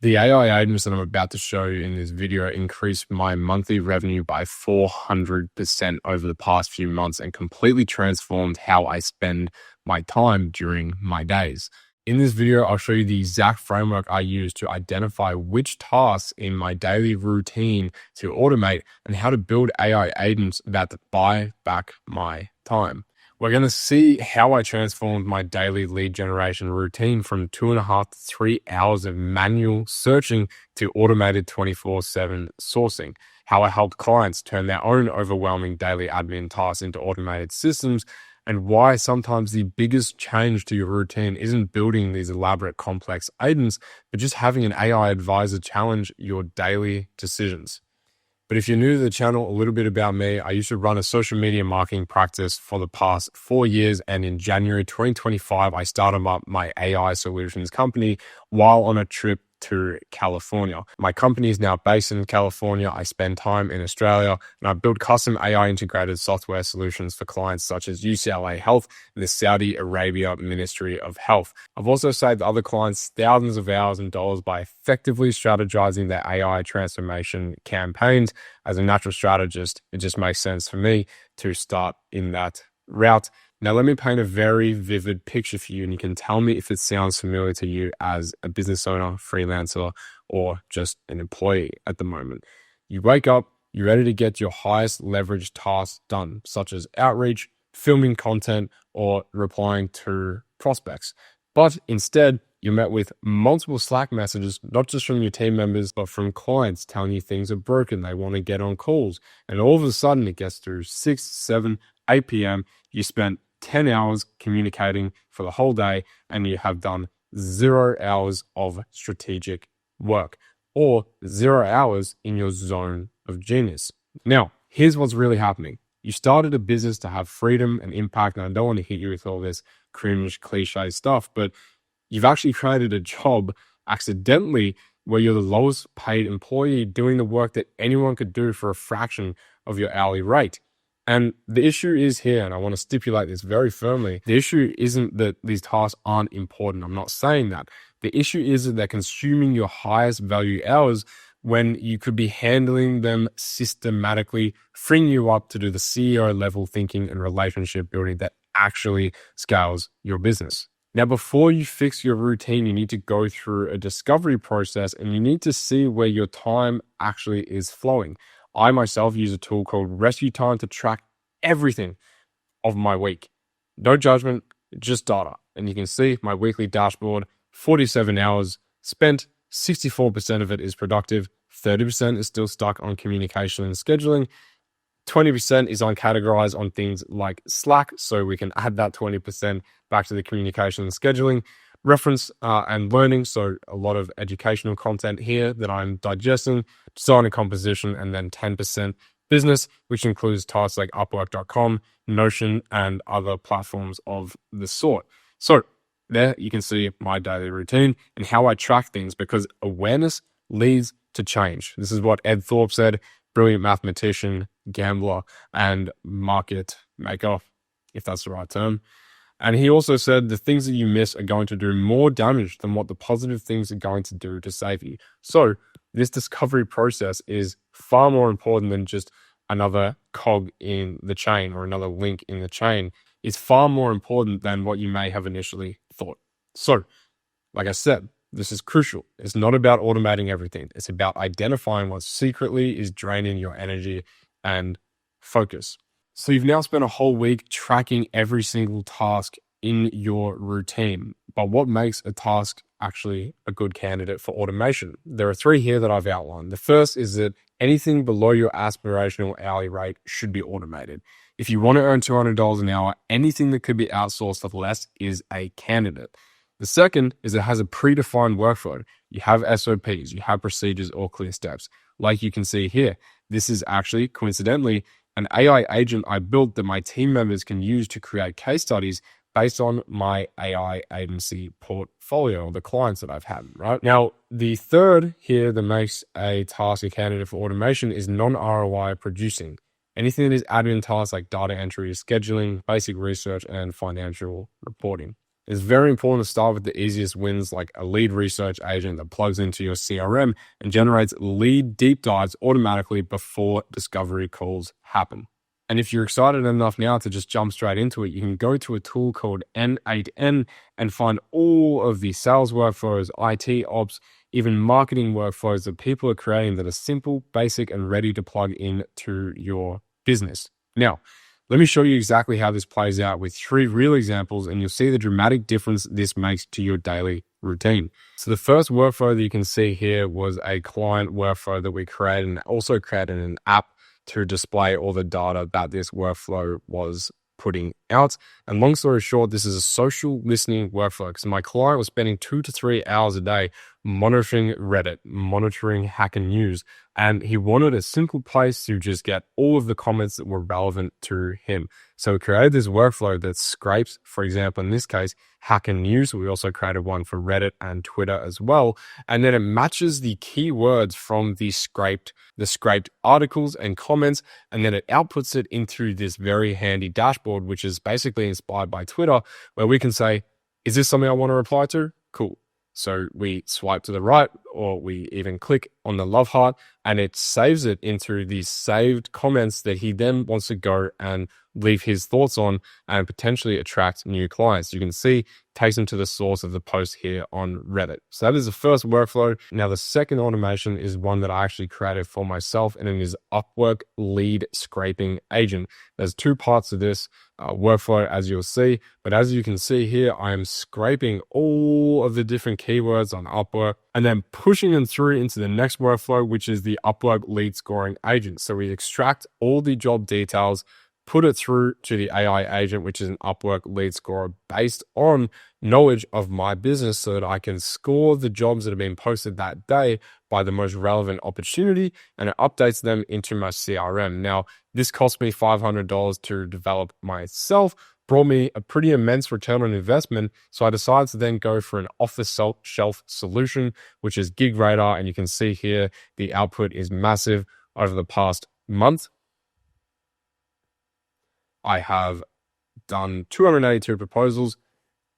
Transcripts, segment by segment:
The AI agents that I'm about to show you in this video increased my monthly revenue by 400% over the past few months and completely transformed how I spend my time during my days. In this video, I'll show you the exact framework I use to identify which tasks in my daily routine to automate and how to build AI agents that buy back my time. We're going to see how I transformed my daily lead generation routine from 2.5 to 3 hours of manual searching to automated 24/7 sourcing, how I helped clients turn their own overwhelming daily admin tasks into automated systems, and why sometimes the biggest change to your routine isn't building these elaborate complex agents, but just having an AI advisor challenge your daily decisions. But if you're new to the channel, a little bit about me, I used to run a social media marketing practice for the past 4 years. And in January 2025, I started up my AI solutions company while on a trip to California. My company is now based in California. I spend time in Australia and I build custom AI integrated software solutions for clients such as UCLA Health and the Saudi Arabia Ministry of Health. I've also saved other clients thousands of hours and dollars by effectively strategizing their AI transformation campaigns. As a natural strategist, it just makes sense for me to start in that route. Now, let me paint a very vivid picture for you, and you can tell me if it sounds familiar to you as a business owner, freelancer, or just an employee at the moment. You wake up, you're ready to get your highest leverage tasks done, such as outreach, filming content, or replying to prospects. But instead, you're met with multiple Slack messages, not just from your team members, but from clients telling you things are broken. They want to get on calls. And all of a sudden, it gets to 6, 7, 8 p.m. You spent 10 hours communicating for the whole day, and you have done 0 hours of strategic work or 0 hours in your zone of genius. Now, here's what's really happening. You started a business to have freedom and impact, and I don't want to hit you with all this cringe cliche stuff, but you've actually created a job accidentally where you're the lowest paid employee doing the work that anyone could do for a fraction of your hourly rate. And the issue is here, and I want to stipulate this very firmly. The issue isn't that these tasks aren't important. I'm not saying that. The issue is that they're consuming your highest value hours when you could be handling them systematically, freeing you up to do the CEO level thinking and relationship building that actually scales your business. Now, before you fix your routine, you need to go through a discovery process and you need to see where your time actually is flowing. I myself use a tool called Rescue Time to track everything of my week. No judgment, just data. And you can see my weekly dashboard, 47 hours spent, 64% of it is productive, 30% is still stuck on communication and scheduling, 20% is uncategorized on things like Slack, so we can add that 20% back to the communication and scheduling. Reference and learning, so a lot of educational content here that I'm digesting, design and composition, and then 10% business, which includes tasks like Upwork.com, Notion, and other platforms of the sort. So there you can see my daily routine and how I track things, because awareness leads to change. This is what Ed Thorpe said, brilliant mathematician, gambler, and market maker, if that's the right term. And he also said the things that you miss are going to do more damage than what the positive things are going to do to save you. So this discovery process is far more important than just another cog in the chain or another link in the chain. It's far more important than what you may have initially thought. So, like I said, this is crucial. It's not about automating everything. It's about identifying what secretly is draining your energy and focus. So you've now spent a whole week tracking every single task in your routine. But what makes a task actually a good candidate for automation? There are 3 here that I've outlined. The first is that anything below your aspirational hourly rate should be automated. If you want to earn $200 an hour, anything that could be outsourced for less is a candidate. The second is it has a predefined workflow. You have SOPs, you have procedures or clear steps. Like you can see here, this is actually coincidentally an AI agent I built that my team members can use to create case studies based on my AI agency portfolio, the clients that I've had, right? Now, the third here that makes a task a candidate for automation is non-ROI producing. Anything that is admin tasks like data entry, scheduling, basic research, and financial reporting. It's very important to start with the easiest wins, like a lead research agent that plugs into your CRM and generates lead deep dives automatically before discovery calls happen. And if you're excited enough now to just jump straight into it, you can go to a tool called N8N and find all of the sales workflows, IT ops, even marketing workflows that people are creating that are simple, basic, and ready to plug into your business. Now, let me show you exactly how this plays out with 3 real examples, and you'll see the dramatic difference this makes to your daily routine. So the first workflow that you can see here was a client workflow that we created, and also created an app to display all the data that this workflow was putting out. And long story short, this is a social listening workflow because my client was spending 2 to 3 hours a day monitoring Reddit, monitoring Hacker News, and he wanted a simple place to just get all of the comments that were relevant to him. So we created this workflow that scrapes, for example, in this case, Hacker News. We also created one for Reddit and Twitter as well. And then it matches the keywords from the scraped articles and comments, and then it outputs it into this very handy dashboard, which is basically inspired by Twitter, where we can say, is this something I want to reply to? Cool. So we swipe to the right, or we even click on the love heart, and it saves it into these saved comments that he then wants to go and leave his thoughts on and potentially attract new clients. You can see takes them to the source of the post here on Reddit. So that is the first workflow. Now, the second automation is one that I actually created for myself, and it is Upwork lead scraping agent. There's 2 parts to this workflow, as you'll see. But as you can see here, I am scraping all of the different keywords on Upwork and then pushing them through into the next workflow, which is the Upwork lead scoring agent. So we extract all the job details, put it through to the AI agent, which is an Upwork lead scorer based on knowledge of my business, so that I can score the jobs that have been posted that day by the most relevant opportunity, and it updates them into my CRM. Now, this cost me $500 to develop myself, brought me a pretty immense return on investment. So I decided to then go for an off-the-shelf solution, which is GigRadar. And you can see here, the output is massive. Over the past month, I have done 282 proposals.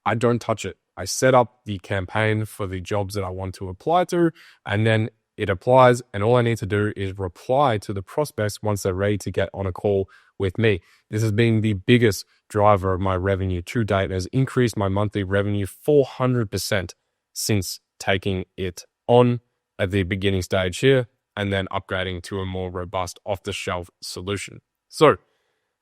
I don't touch it. I set up the campaign for the jobs that I want to apply to, and then it applies, and all I need to do is reply to the prospects once they're ready to get on a call with me. This has been the biggest driver of my revenue to date. It has increased my monthly revenue 400% since taking it on at the beginning stage here, and then upgrading to a more robust off-the-shelf solution. So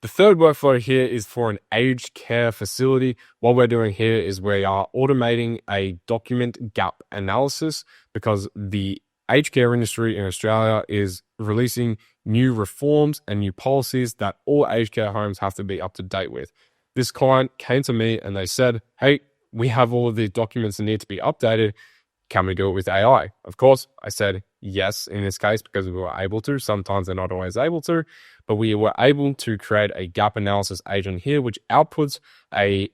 the third workflow here is for an aged care facility. What we're doing here is we are automating a document gap analysis, because the aged care industry in Australia is releasing new reforms and new policies that all aged care homes have to be up to date with. This client came to me and they said, hey, we have all of these documents that need to be updated. Can we do it with AI? Of course, I said yes in this case, because we were able to. Sometimes they're not always able to, but we were able to create a gap analysis agent here, which outputs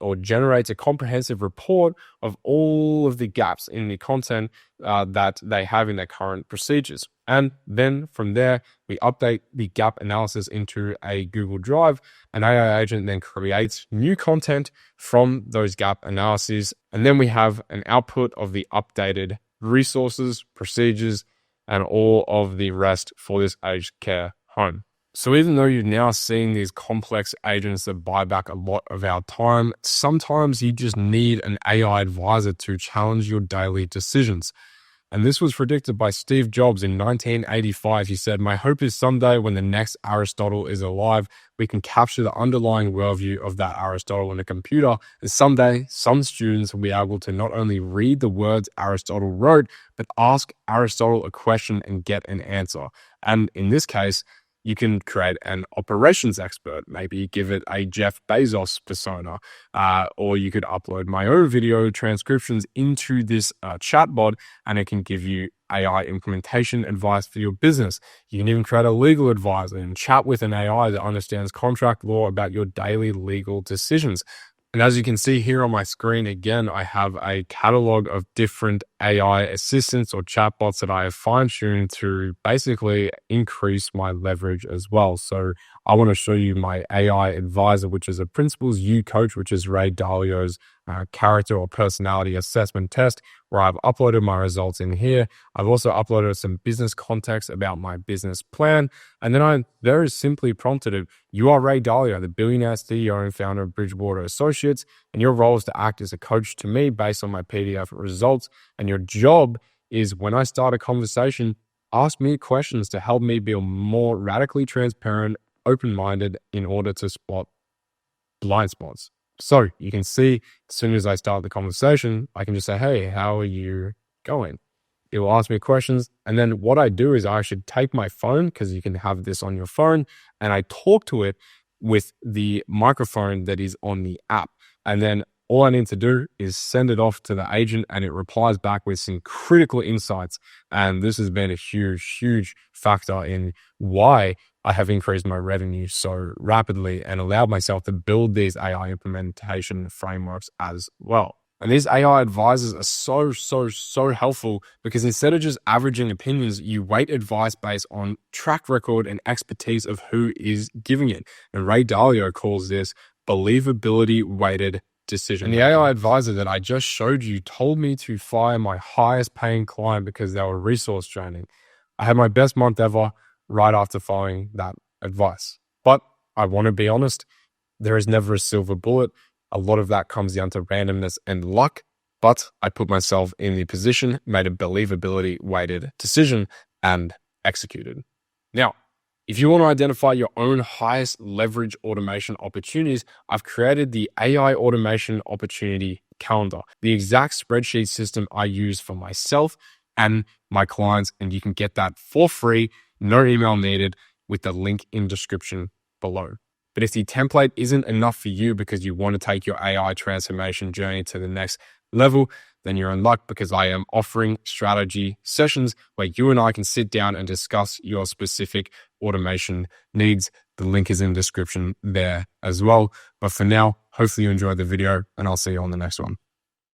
or generates a comprehensive report of all of the gaps in the content that they have in their current procedures. And then from there, we update the gap analysis into a Google Drive. An AI agent then creates new content from those gap analyses. And then we have an output of the updated resources, procedures, and all of the rest for this aged care home. So even though you're now seeing these complex agents that buy back a lot of our time, sometimes you just need an AI advisor to challenge your daily decisions. And this was predicted by Steve Jobs in 1985. He said, "My hope is someday when the next Aristotle is alive, we can capture the underlying worldview of that Aristotle in a computer. And someday, some students will be able to not only read the words Aristotle wrote, but ask Aristotle a question and get an answer." And in this case, you can create an operations expert, maybe give it a Jeff Bezos persona, or you could upload my own video transcriptions into this chatbot, and it can give you AI implementation advice for your business. You can even create a legal advisor and chat with an AI that understands contract law about your daily legal decisions. And as you can see here on my screen, again, I have a catalog of different AI assistants or chatbots that I have fine-tuned to basically increase my leverage as well. So I want to show you my AI advisor, which is a Principles U coach, which is Ray Dalio's character or personality assessment test, where I've uploaded my results in here. I've also uploaded some business context about my business plan. And then I very simply prompted it, you are Ray Dalio, the billionaire CEO and founder of Bridgewater Associates, and your role is to act as a coach to me based on my PDF results. And your job is, when I start a conversation, ask me questions to help me be more radically transparent, open-minded in order to spot blind spots. So you can see, as soon as I start the conversation, I can just say, hey, how are you going? It will ask me questions. And then what I do is I actually take my phone, because you can have this on your phone, and I talk to it with the microphone that is on the app. And then all I need to do is send it off to the agent, and it replies back with some critical insights. And this has been a huge, huge factor in why I have increased my revenue so rapidly and allowed myself to build these AI implementation frameworks as well. And these AI advisors are so helpful, because instead of just averaging opinions, you weight advice based on track record and expertise of who is giving it. And Ray Dalio calls this believability weighted decision. And the AI advisor that I just showed you told me to fire my highest paying client because they were resource draining. I had my best month ever right after following that advice. But I want to be honest, there is never a silver bullet. A lot of that comes down to randomness and luck, but I put myself in the position, made a believability weighted decision, and executed. Now, if you want to identify your own highest leverage automation opportunities, I've created the AI automation opportunity calendar, the exact spreadsheet system I use for myself and my clients. And you can get that for free, no email needed, with the link in description below. But if the template isn't enough for you because you want to take your AI transformation journey to the next level, then you're in luck, because I am offering strategy sessions where you and I can sit down and discuss your specific automation needs. The link is in the description there as well. But for now, hopefully you enjoyed the video, and I'll see you on the next one.